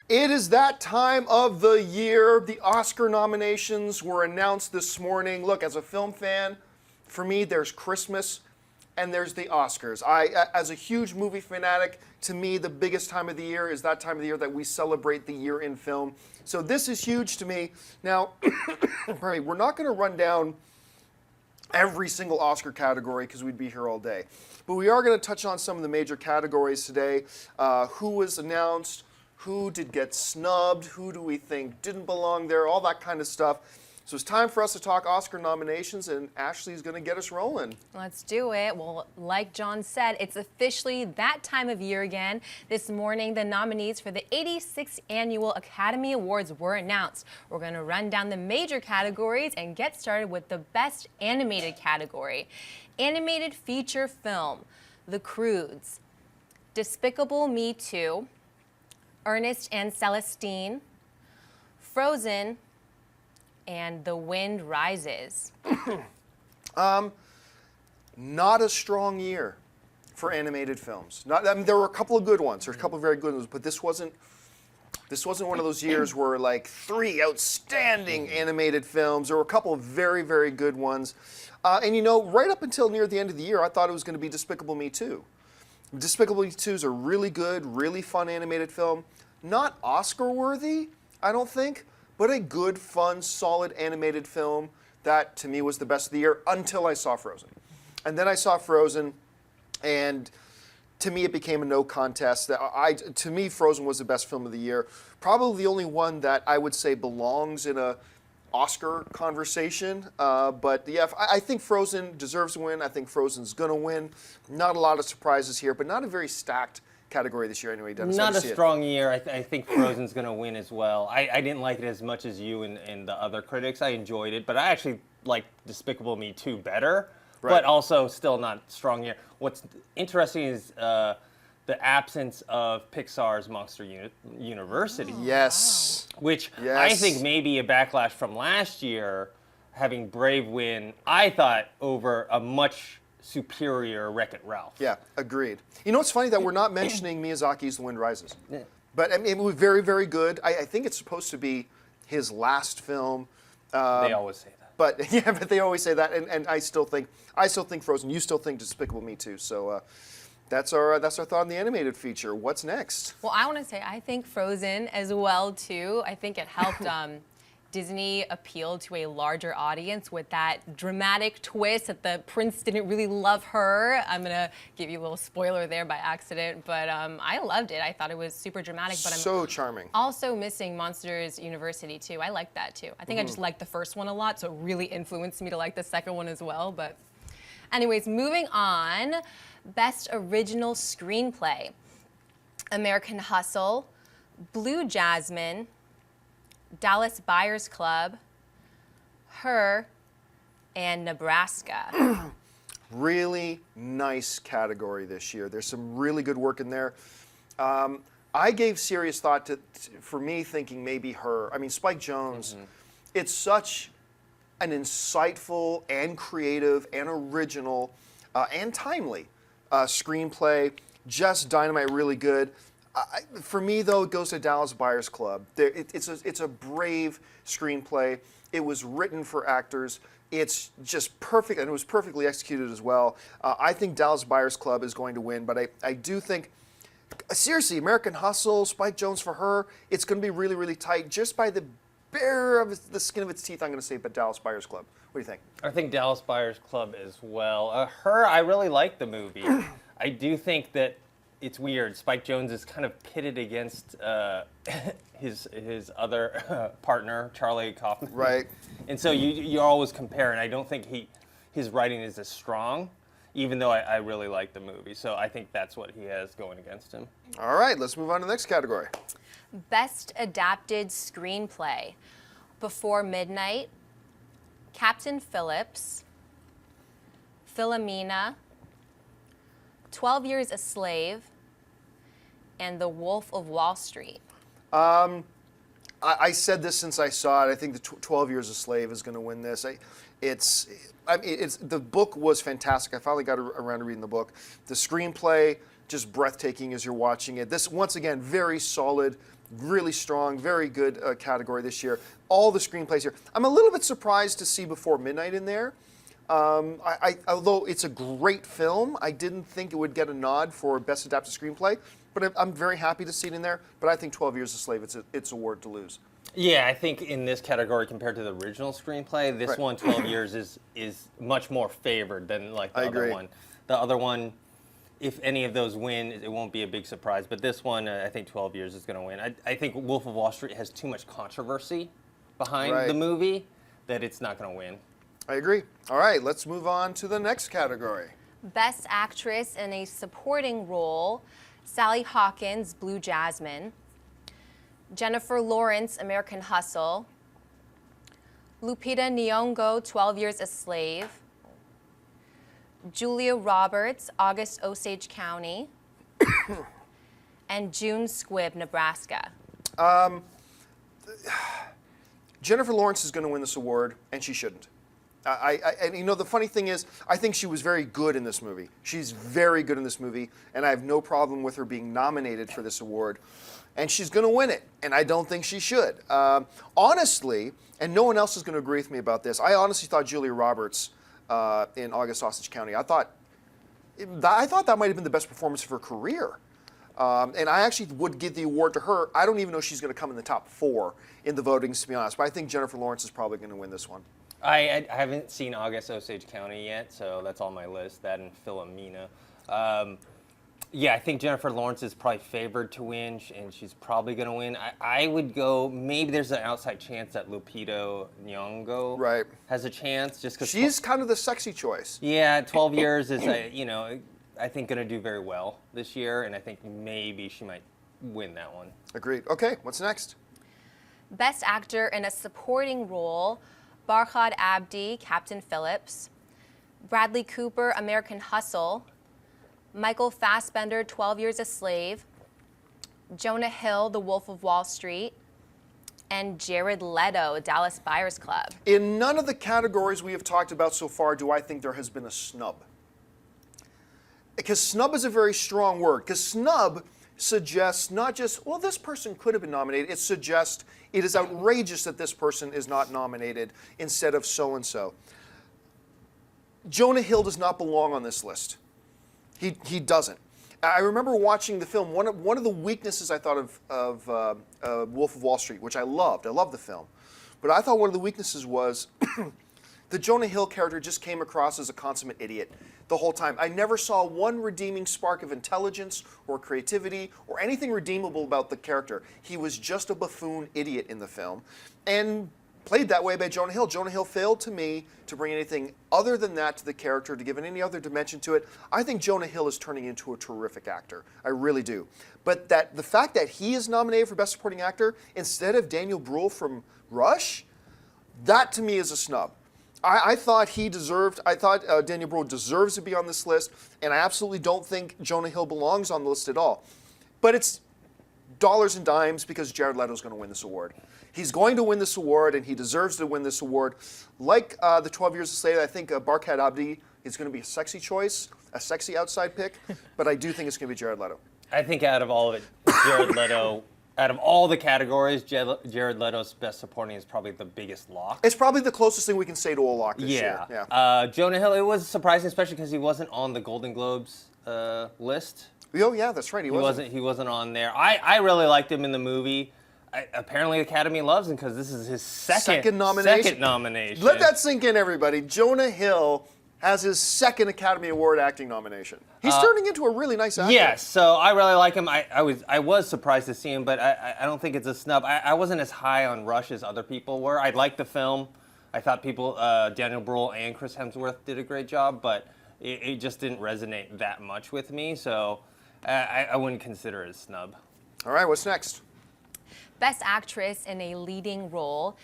It is that time of the year. The Oscar nominations were announced this morning. Look, as a film fan, for me, there's Christmas and there's the Oscars. As a huge movie fanatic, to me, the biggest time of the year is that time of the year that we celebrate the year in film. So this is huge to me. Now, pardon me, we're not going to run down every single Oscar category because we'd be here all day. But we are going to touch on some of the major categories today. Who was announced, who did get snubbed, who do we think didn't belong there, all that kind of stuff. So it's time for us to talk Oscar nominations, and Ashley's going to get us rolling. Let's do it. Well, like John said, it's officially that time of year again. This morning, the nominees for the 86th Annual Academy Awards were announced. We're going to run down the major categories and get started with the Best Animated category. Animated Feature Film, The Croods, Despicable Me 2, Ernest and Celestine, Frozen, and The Wind Rises. Not a strong year for animated films. I mean, there were a couple of good ones. There's a couple of very good ones, but this wasn't one of those years where like 3 outstanding animated films. There were a couple of very, very good ones. And you know, right up until near the end of the year, I thought it was going to be Despicable Me 2. Despicable Me 2 is a really good, really fun animated film. Not Oscar-worthy, I don't think, but a good, fun, solid animated film that, to me, was the best of the year until I saw Frozen. And then I saw Frozen, and to me, it became a no contest. To me, Frozen was the best film of the year. Probably the only one that I would say belongs in a Oscar conversation. But yeah, I think Frozen deserves to win. I think Frozen's going to win. Not a lot of surprises here, but not a very stacked category this year anyway, Dennis. Not a strong year. I think Frozen's going to win as well. I didn't like it as much as you and the other critics. I enjoyed it, but I actually liked Despicable Me 2 better, but also still not strong year. What's interesting is the absence of Pixar's Monster University. Yes. Wow. Which I think may be a backlash from last year, having Brave win, I thought, over a much superior Wreck-It Ralph. Yeah, agreed. You know what's funny? That we're not mentioning Miyazaki's The Wind Rises. Yeah. But I mean, it was very, very good. I think it's supposed to be his last film. They always say that. But yeah, but they always say that, and I still think Frozen. You still think Despicable Me too. So that's our thought on the animated feature. What's next? Well, I want to say I think Frozen as well too. I think it helped Disney appeal to a larger audience with that dramatic twist that the prince didn't really love her. I'm gonna give you a little spoiler there by accident, but I loved it. I thought it was super dramatic, but I'm so charming. Also missing Monsters University too. I like that too. I think I just liked the first one a lot, so it really influenced me to like the second one as well. But anyways, moving on. Best Original Screenplay. American Hustle, Blue Jasmine, Dallas Buyers Club, Her, and Nebraska. Really nice category this year. There's some really good work in there. I gave serious thought for me, thinking maybe Her. I mean, Spike Jonze, it's such an insightful and creative and original and timely screenplay. Just dynamite, really good. For me, though, it goes to Dallas Buyers Club. It's a brave screenplay. It was written for actors. It's just perfect, and it was perfectly executed as well. I think Dallas Buyers Club is going to win, but I do think, seriously, American Hustle, Spike Jonze for Her, it's going to be really, really tight. Just by the bare of the skin of its teeth, I'm going to say but Dallas Buyers Club. What do you think? I think Dallas Buyers Club as well. Her, I really like the movie. I do think that it's weird. Spike Jonze is kind of pitted against his other partner, Charlie Kaufman. Right. And so you always compare, and I don't think his writing is as strong, even though I really like the movie. So I think that's what he has going against him. All right, let's move on to the next category. Best Adapted Screenplay. Before Midnight, Captain Phillips, Philomena, 12 Years a Slave, and The Wolf of Wall Street. I said this since I saw it. I think the 12 Years a Slave is going to win this. The book was fantastic. I finally got around to reading the book. The screenplay, just breathtaking as you're watching it. This, once again, very solid, really strong, very good category this year. All the screenplays here. I'm a little bit surprised to see Before Midnight in there. Although it's a great film, I didn't think it would get a nod for Best Adapted Screenplay. But I'm very happy to see it in there. But I think 12 Years a Slave, it's a award to lose. Yeah, I think in this category compared to the original screenplay, this one, 12 Years, is much more favored than like the other one. The other one, if any of those win, it won't be a big surprise. But this one, I think 12 Years is going to win. I think Wolf of Wall Street has too much controversy behind the movie that it's not going to win. I agree. All right, let's move on to the next category. Best Actress in a Supporting Role, Sally Hawkins, Blue Jasmine. Jennifer Lawrence, American Hustle. Lupita Nyong'o, 12 Years a Slave. Julia Roberts, August Osage County. And June Squibb, Nebraska. Jennifer Lawrence is going to win this award, and she shouldn't. And you know, the funny thing is, I think she was very good in this movie. She's very good in this movie, and I have no problem with her being nominated for this award. And she's going to win it, and I don't think she should. Honestly, and no one else is going to agree with me about this, I honestly thought Julia Roberts in August Osage County, I thought that might have been the best performance of her career. And I actually would give the award to her. I don't even know if she's going to come in the top 4 in the votings, to be honest. But I think Jennifer Lawrence is probably going to win this one. I haven't seen August Osage County yet, so that's on my list, that and Philomena. Yeah, I think Jennifer Lawrence is probably favored to win, and she's probably going to win. I would go, maybe there's an outside chance that Lupita Nyong'o has a chance. Just 'cause she's kind of the sexy choice. Yeah, 12 Years is, I think going to do very well this year, and I think maybe she might win that one. Agreed. Okay, what's next? Best Actor in a Supporting Role, Farhad Abdi, Captain Phillips. Bradley Cooper, American Hustle. Michael Fassbender, 12 Years a Slave. Jonah Hill, The Wolf of Wall Street. And Jared Leto, Dallas Buyers Club. In none of the categories we have talked about so far do I think there has been a snub. Because snub is a very strong word. Because snub suggests not just, well, this person could have been nominated. It suggests it is outrageous that this person is not nominated instead of so-and-so. Jonah Hill does not belong on this list. He doesn't. I remember watching the film. One of the weaknesses I thought of Wolf of Wall Street, which I loved. I loved the film. But I thought one of the weaknesses was the Jonah Hill character just came across as a consummate idiot the whole time. I never saw one redeeming spark of intelligence or creativity or anything redeemable about the character. He was just a buffoon idiot in the film. And played that way by Jonah Hill. Jonah Hill failed to me to bring anything other than that to the character, to give it any other dimension to it. I think Jonah Hill is turning into a terrific actor. I really do. But the fact that he is nominated for Best Supporting Actor instead of Daniel Bruhl from Rush, that to me is a snub. I thought Daniel Bruhl deserves to be on this list, and I absolutely don't think Jonah Hill belongs on the list at all. But it's dollars and dimes because Jared Leto is going to win this award. He's going to win this award, and he deserves to win this award. Like the 12 Years a Slave, I think Farhad Abdi is going to be a sexy choice, a sexy outside pick, but I do think it's going to be Jared Leto. I think out of all of it, Jared Leto, out of all the categories, Jared Leto's Best Supporting is probably the biggest lock. It's probably the closest thing we can say to a lock this year. Yeah. Jonah Hill, it was surprising, especially because he wasn't on the Golden Globes list. Oh, yeah, that's right. He wasn't on there. I really liked him in the movie. Apparently, the Academy loves him because this is his second nomination. Let that sink in, everybody. Jonah Hill has his second Academy Award acting nomination. He's turning into a really nice actor. Yes, so I really like him. I was surprised to see him, but I don't think it's a snub. I wasn't as high on Rush as other people were. I liked the film. I thought Daniel Bruhl and Chris Hemsworth did a great job, but it just didn't resonate that much with me, so I wouldn't consider it a snub. All right, what's next? Best Actress in a Leading Role,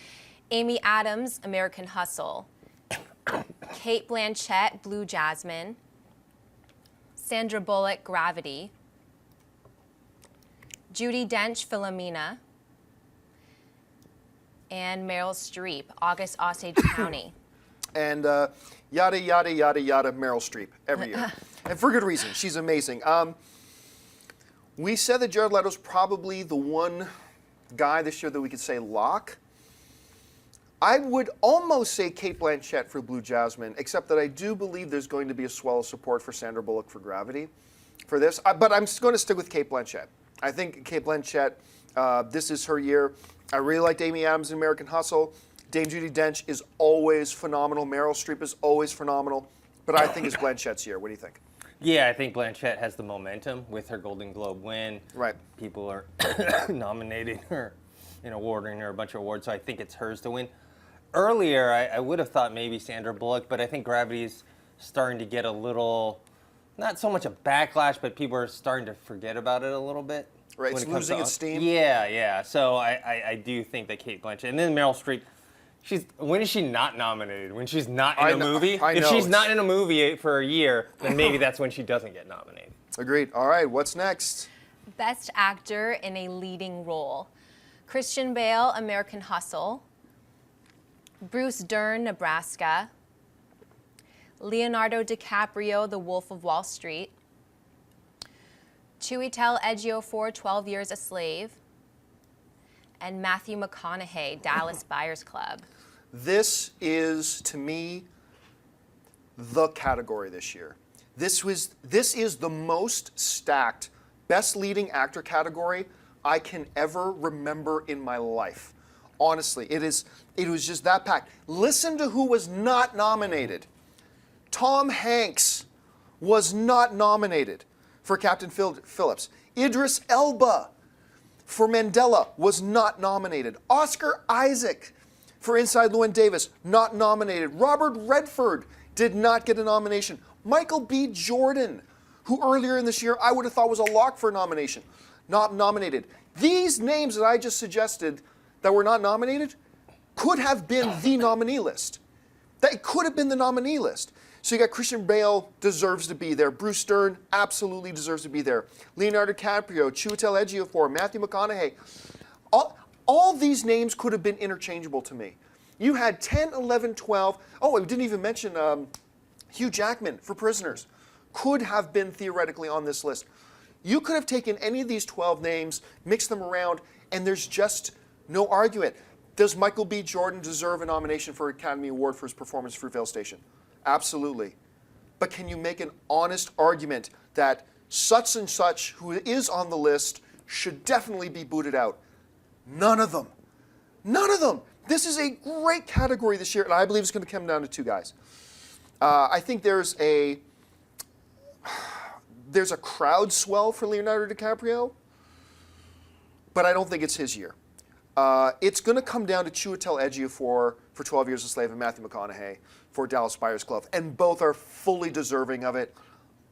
Amy Adams, American Hustle. Cate Blanchett, Blue Jasmine. Sandra Bullock, Gravity. Judi Dench, Philomena. And Meryl Streep, August Osage County. And yada, yada, yada, yada, Meryl Streep every year. And for good reason. She's amazing. We said that Jared Leto's probably the one guy this year that we could say lock. I would almost say Cate Blanchett for Blue Jasmine, except that I do believe there's going to be a swell of support for Sandra Bullock for Gravity for this. But I'm going to stick with Cate Blanchett. I think Cate Blanchett, this is her year. I really liked Amy Adams in American Hustle. Dame Judi Dench is always phenomenal. Meryl Streep is always phenomenal. But I think it's Blanchett's year. What do you think? Yeah, I think Blanchett has the momentum with her Golden Globe win. Right. People are nominating her and awarding her a bunch of awards, so I think it's hers to win. Earlier, I would have thought maybe Sandra Bullock, but I think Gravity's starting to get a little, not so much a backlash, but people are starting to forget about it a little bit. Right, when it's it comes losing to- its steam. Yeah. So I do think that Cate Blanchett, and then Meryl Streep, when is she not nominated? When she's not in a movie? I If know. she's not in a movie for a year, then maybe that's when she doesn't get nominated. Agreed. All right, what's next? Best Actor in a Leading Role. Christian Bale, American Hustle. Bruce Dern, Nebraska. Leonardo DiCaprio, The Wolf of Wall Street. Chiwetel Ejiofor, 12 Years a Slave. And Matthew McConaughey, Dallas Buyers Club. This is, to me, the category this year. This is the most stacked Best Leading Actor category I can ever remember in my life. Honestly, it was just that packed. Listen to who was not nominated. Tom Hanks was not nominated for Captain Phillips. Idris Elba for Mandela was not nominated. Oscar Isaac for Inside Llewyn Davis, not nominated. Robert Redford did not get a nomination. Michael B. Jordan, who earlier in this year I would have thought was a lock for a nomination, not nominated. These names that I just suggested that were not nominated could have been the nominee list. That could have been the nominee list. So you got Christian Bale, deserves to be there. Bruce Dern, absolutely deserves to be there. Leonardo DiCaprio, Chiwetel Ejiofor, Matthew McConaughey. All these names could have been interchangeable to me. You had 10, 11, 12. Oh, I didn't even mention Hugh Jackman for Prisoners. Could have been theoretically on this list. You could have taken any of these 12 names, mixed them around, and there's just no argument. Does Michael B. Jordan deserve a nomination for an Academy Award for his performance for Fruitvale Station? Absolutely. But can you make an honest argument that such and such who is on the list should definitely be booted out? None of them. None of them. This is a great category this year, and I believe it's going to come down to two guys. I think there's a crowd swell for Leonardo DiCaprio, but I don't think it's his year. It's going to come down to Chiwetel Ejiofor for 12 Years a Slave and Matthew McConaughey for Dallas Buyers Club, and both are fully deserving of it.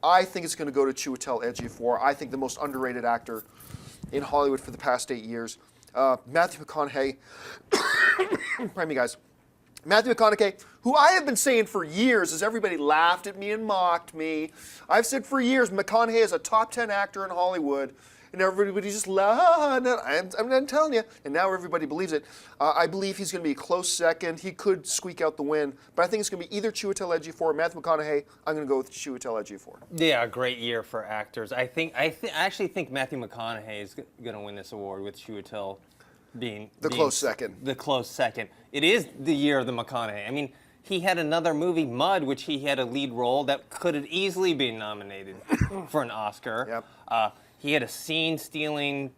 I think it's going to go to Chiwetel Ejiofor. I think the most underrated actor in Hollywood for the past 8 years. Matthew McConaughey, pardon me guys, Matthew McConaughey, who I have been saying for years as everybody laughed at me and mocked me. I've said for years McConaughey is a top 10 actor in Hollywood. And everybody just laughed. I'm telling you. And now everybody believes it. I believe he's going to be a close second. He could squeak out the win. But I think it's going to be either Chiwetel Ejiofor or Matthew McConaughey. I'm going to go with Chiwetel Ejiofor. Yeah, a great year for actors. I actually think Matthew McConaughey is going to win this award with Chiwetel being close second. The close second. It is the year of the McConaughey. I mean, he had another movie, Mud, which he had a lead role that could have easily been nominated for an Oscar. Yep. He had a scene stealing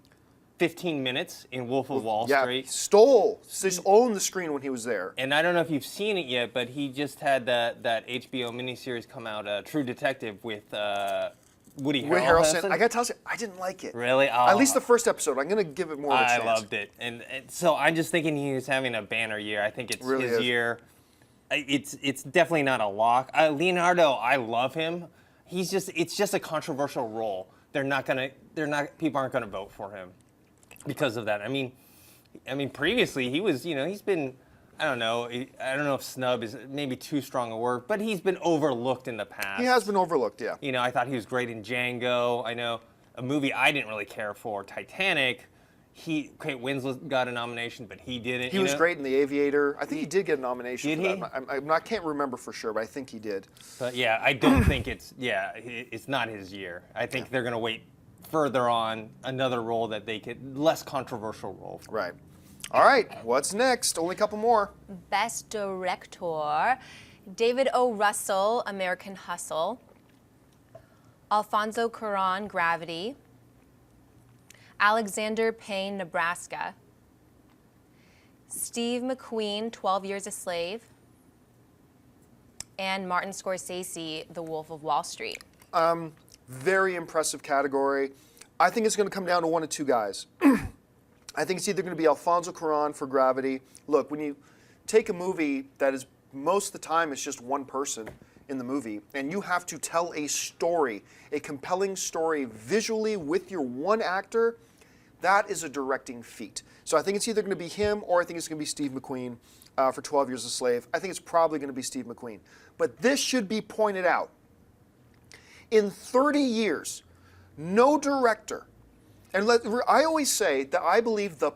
15 minutes in Wolf of Wall Street. Stole. Just owned the screen when he was there. And I don't know if you've seen it yet, but he just had that HBO miniseries come out, True Detective, with Woody Harrelson. I got to tell you, I didn't like it. Really? Oh, At least the first episode. I'm going to give it more of a chance. I loved it. And so I'm just thinking he's having a banner year. I think it's really his year. It's definitely not a lock. Leonardo, I love him. It's just a controversial role. People aren't gonna vote for him because of that. I mean, previously he was, he's been, I don't know if snub is maybe too strong a word, but he's been overlooked in the past. He has been overlooked, yeah. I thought he was great in Django. I know a movie I didn't really care for, Titanic. Kate Winslet got a nomination, but he didn't. He was great in The Aviator. I think he did get a nomination. Did for he? That. I can't remember for sure, but I think he did. But yeah, I don't think it's not his year. I think they're going to wait further on another role that they could, less controversial role. Right. All right, what's next? Only a couple more. Best Director, David O. Russell, American Hustle. Alfonso Cuarón, Gravity. Alexander Payne, Nebraska. Steve McQueen, 12 Years a Slave. And Martin Scorsese, The Wolf of Wall Street. Very impressive category. I think it's going to come down to one of two guys. I think it's either going to be Alfonso Cuarón for Gravity. Look, when you take a movie that is most of the time it's just one person in the movie, and you have to tell a story, a compelling story visually with your one actor, that is a directing feat. So I think it's either going to be him or I think it's going to be Steve McQueen for 12 Years a Slave. I think it's probably going to be Steve McQueen. But this should be pointed out. In 30 years, no director, and I always say that I believe the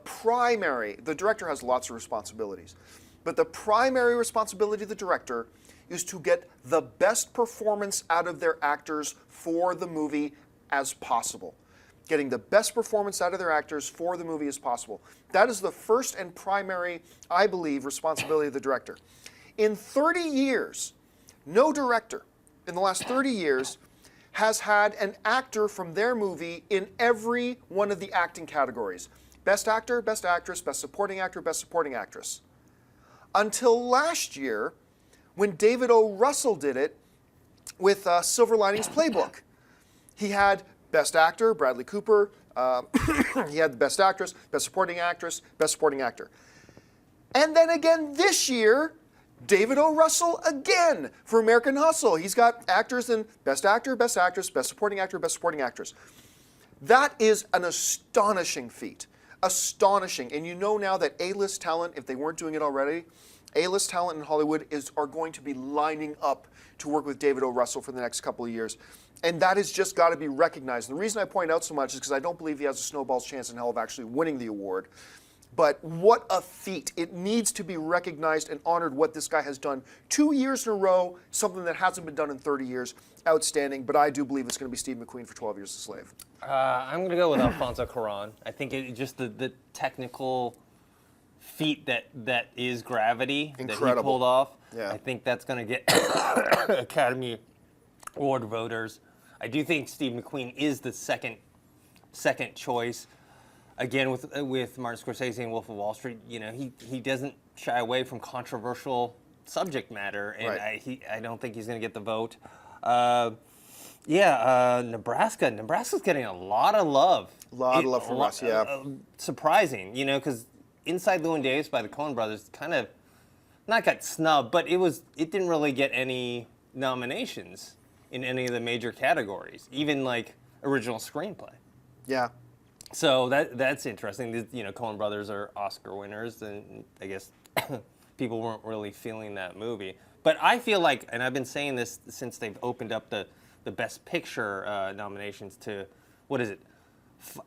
director has lots of responsibilities, but the primary responsibility of the director is to get the best performance out of their actors for the movie as possible. Getting the best performance out of their actors for the movie as possible. That is the first and primary, I believe, responsibility of the director. In 30 years, no director in the last 30 years has had an actor from their movie in every one of the acting categories. Best actor, best actress, best supporting actor, best supporting actress. Until last year, when David O. Russell did it with Silver Linings Playbook. He had best actor, Bradley Cooper. He had the best actress, best supporting actress, best supporting actor. And then again this year, David O. Russell again for American Hustle. He's got actors in best actor, best actress, best supporting actor, best supporting actress. That is an astonishing feat. Astonishing. And you know now that A-list talent, if they weren't doing it already, A-list talent in Hollywood are going to be lining up to work with David O. Russell for the next couple of years. And that has just got to be recognized. And the reason I point out so much is because I don't believe he has a snowball's chance in hell of actually winning the award. But what a feat. It needs to be recognized and honored what this guy has done 2 years in a row, something that hasn't been done in 30 years. Outstanding, but I do believe it's going to be Steve McQueen for 12 Years a Slave. I'm going to go with Alfonso Cuarón. I think just the technical feat that is Gravity Incredible. that he pulled off. Yeah. I think that's going to get Academy Award voters. I do think Steve McQueen is the second choice. Again, with Martin Scorsese and Wolf of Wall Street, you know, he doesn't shy away from controversial subject matter, and right. I don't think he's going to get the vote. Nebraska. Nebraska's getting a lot of love. A lot of love from us, yeah. Surprising, you know, because Inside Llewyn Davis by the Coen brothers kind of not got snubbed, but it didn't really get any nominations in any of the major categories, even like original screenplay. Yeah. So that's interesting. You know, Coen brothers are Oscar winners, and I guess people weren't really feeling that movie. But I feel like, and I've been saying this since they've opened up the Best Picture nominations to, what is it,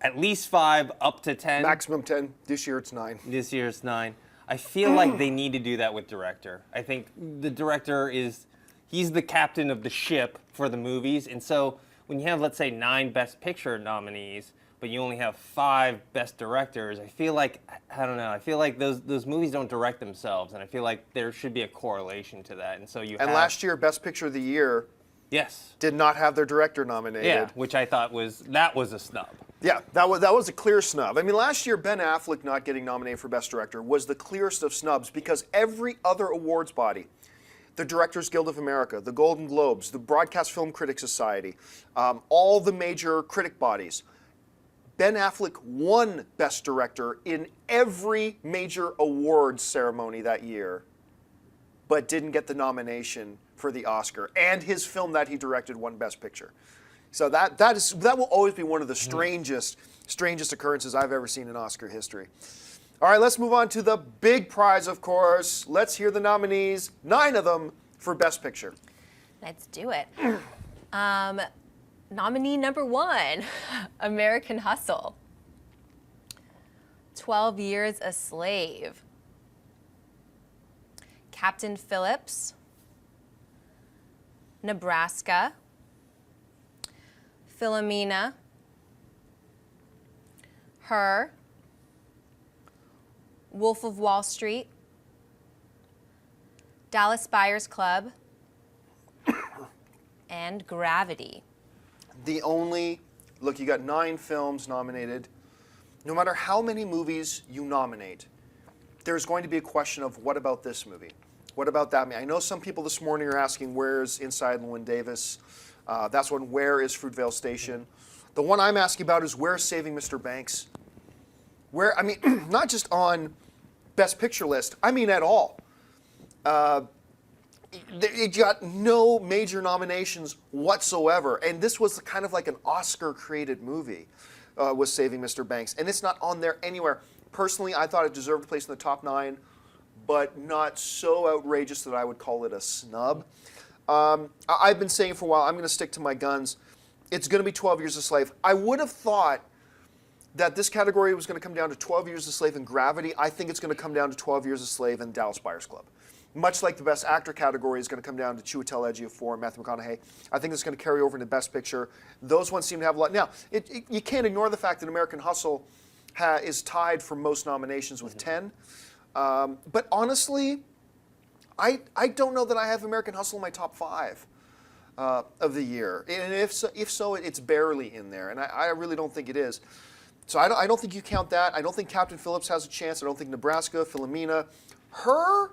at least 5, up to 10? Maximum 10. This year it's 9. This year it's 9. I feel like they need to do that with director. I think the director he's the captain of the ship for the movies, and so when you have, let's say, 9 Best Picture nominees, but you only have 5 Best Directors, I feel like, I don't know, I feel like those movies don't direct themselves, and I feel like there should be a correlation to that. And so last year, Best Picture of the Year did not have their director nominated. Yeah, which I thought was a snub. Yeah, that was a clear snub. I mean, last year, Ben Affleck not getting nominated for Best Director was the clearest of snubs because every other awards body, the Directors Guild of America, the Golden Globes, the Broadcast Film Critics Society, all the major critic bodies, Ben Affleck won Best Director in every major awards ceremony that year, but didn't get the nomination for the Oscar. And his film that he directed won Best Picture. So that will always be one of the strangest occurrences I've ever seen in Oscar history. All right, let's move on to the big prize, of course. Let's hear the nominees, 9 of them, for Best Picture. Let's do it. Nominee number 1, American Hustle. 12 Years a Slave. Captain Phillips. Nebraska. Philomena. Her. Wolf of Wall Street. Dallas Buyers Club. And Gravity. Look, you got 9 films nominated. No matter how many movies you nominate, there's going to be a question of what about this movie? What about that movie? I know some people this morning are asking, where's Inside Llewyn Davis? That's one, where is Fruitvale Station? The one I'm asking about is, where's Saving Mr. Banks? Where, I mean, not just on Best Picture list, I mean at all. It got no major nominations whatsoever, and this was kind of like an Oscar-created movie, was Saving Mr. Banks, and it's not on there anywhere. Personally, I thought it deserved a place in the top 9, but not so outrageous that I would call it a snub. I've been saying for a while, I'm going to stick to my guns. It's going to be 12 Years a Slave. I would have thought that this category was going to come down to 12 Years a Slave and Gravity. I think it's going to come down to 12 Years a Slave and Dallas Buyers Club. Much like the Best Actor category is going to come down to Chiwetel Ejiofor and Matthew McConaughey. I think it's going to carry over into Best Picture. Those ones seem to have a lot. Now, you can't ignore the fact that American Hustle is tied for most nominations with 10. But honestly, I don't know that I have American Hustle in my top 5 of the year. And if so, it's barely in there. And I really don't think it is. So I don't think you count that. I don't think Captain Phillips has a chance. I don't think Nebraska, Philomena, Her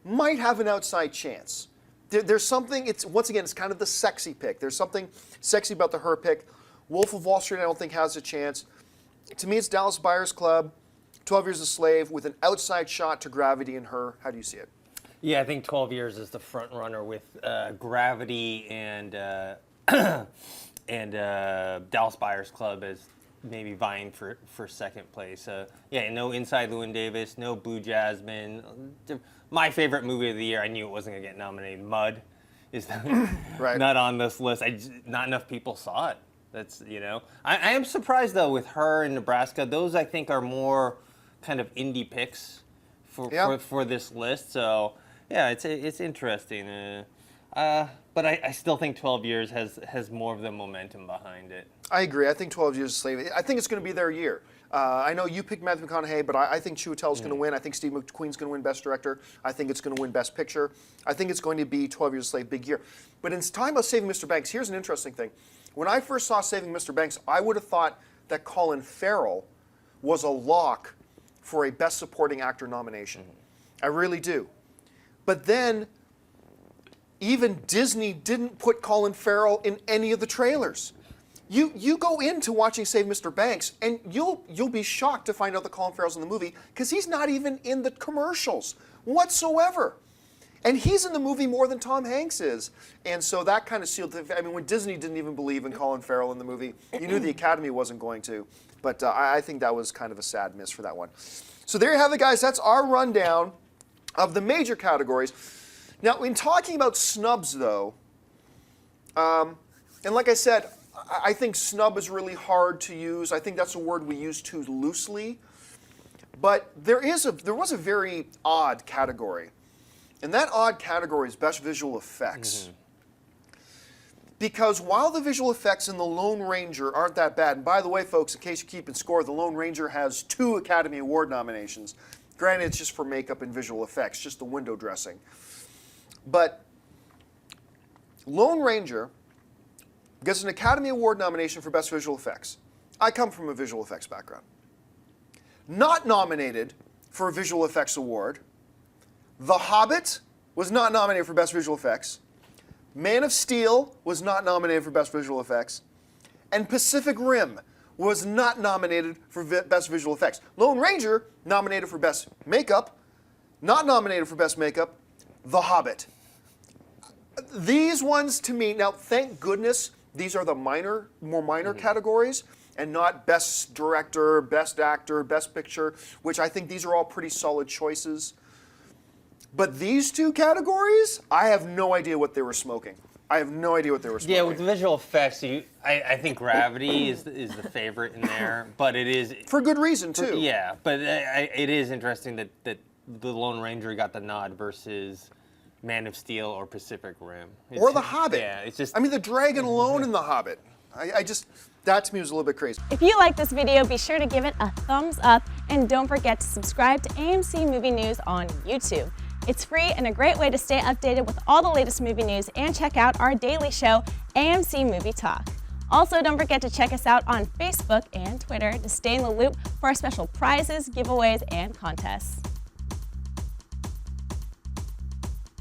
might have an outside chance. There's something, once again, it's kind of the sexy pick. There's something sexy about the Her pick. Wolf of Wall Street, I don't think has a chance. To me, it's Dallas Buyers Club, 12 Years a Slave, with an outside shot to Gravity and Her. How do you see it? Yeah, I think 12 Years is the front runner with Gravity and Dallas Buyers Club as maybe vying for second place. Yeah, no Inside Llewyn Davis, no Blue Jasmine. My favorite movie of the year, I knew it wasn't going to get nominated. Mud is right. Not on this list. Not enough people saw it. That's, I am surprised, though, with Her in Nebraska. Those, I think, are more kind of indie picks for this list. So, yeah, it's interesting. But I still think 12 Years has more of the momentum behind it. I agree. I think 12 Years a Slave, I think it's going to be their year. I know you picked Matthew McConaughey, but I think Chiwetel's going to win. I think Steve McQueen's going to win Best Director. I think it's going to win Best Picture. I think it's going to be 12 Years a Slave, big year. But in talking about Saving Mr. Banks, here's an interesting thing. When I first saw Saving Mr. Banks, I would have thought that Colin Farrell was a lock for a Best Supporting Actor nomination. I really do. But then even Disney didn't put Colin Farrell in any of the trailers. You go into watching Save Mr. Banks, and you'll be shocked to find out that Colin Farrell's in the movie, because he's not even in the commercials whatsoever. And he's in the movie more than Tom Hanks is. And so that kind of sealed it. I mean, when Disney didn't even believe in Colin Farrell in the movie, you knew the Academy wasn't going to. But I think that was kind of a sad miss for that one. So there you have it, guys. That's our rundown of the major categories. Now, in talking about snubs, though, and like I said, I think snub is really hard to use. I think that's a word we use too loosely. But there was a very odd category. And that odd category is Best Visual Effects. Because while the visual effects in The Lone Ranger aren't that bad, and by the way, folks, in case you're keeping score, The Lone Ranger has 2 Academy Award nominations. Granted, it's just for makeup and visual effects, just the window dressing. But Lone Ranger gets an Academy Award nomination for Best Visual Effects. I come from a visual effects background. Not nominated for a Visual Effects Award, The Hobbit was not nominated for Best Visual Effects. Man of Steel was not nominated for Best Visual Effects. And Pacific Rim was not nominated for Best Visual Effects. Lone Ranger, nominated for Best Makeup. Not nominated for Best Makeup, The Hobbit. These ones, to me, now thank goodness these are the more minor categories, and not Best Director, Best Actor, Best Picture, which I think these are all pretty solid choices. But these 2 categories, I have no idea what they were smoking. I have no idea what they were smoking. Yeah, with the visual effects, I think Gravity is the favorite in there, but it is for good reason too. Yeah, but it is interesting that the Lone Ranger got the nod versus Man of Steel or Pacific Rim. Or The Hobbit. Yeah, it's just. I mean, the dragon alone in The Hobbit. I just, that to me was a little bit crazy. If you like this video, be sure to give it a thumbs up and don't forget to subscribe to AMC Movie News on YouTube. It's free and a great way to stay updated with all the latest movie news and check out our daily show, AMC Movie Talk. Also, don't forget to check us out on Facebook and Twitter to stay in the loop for our special prizes, giveaways, and contests.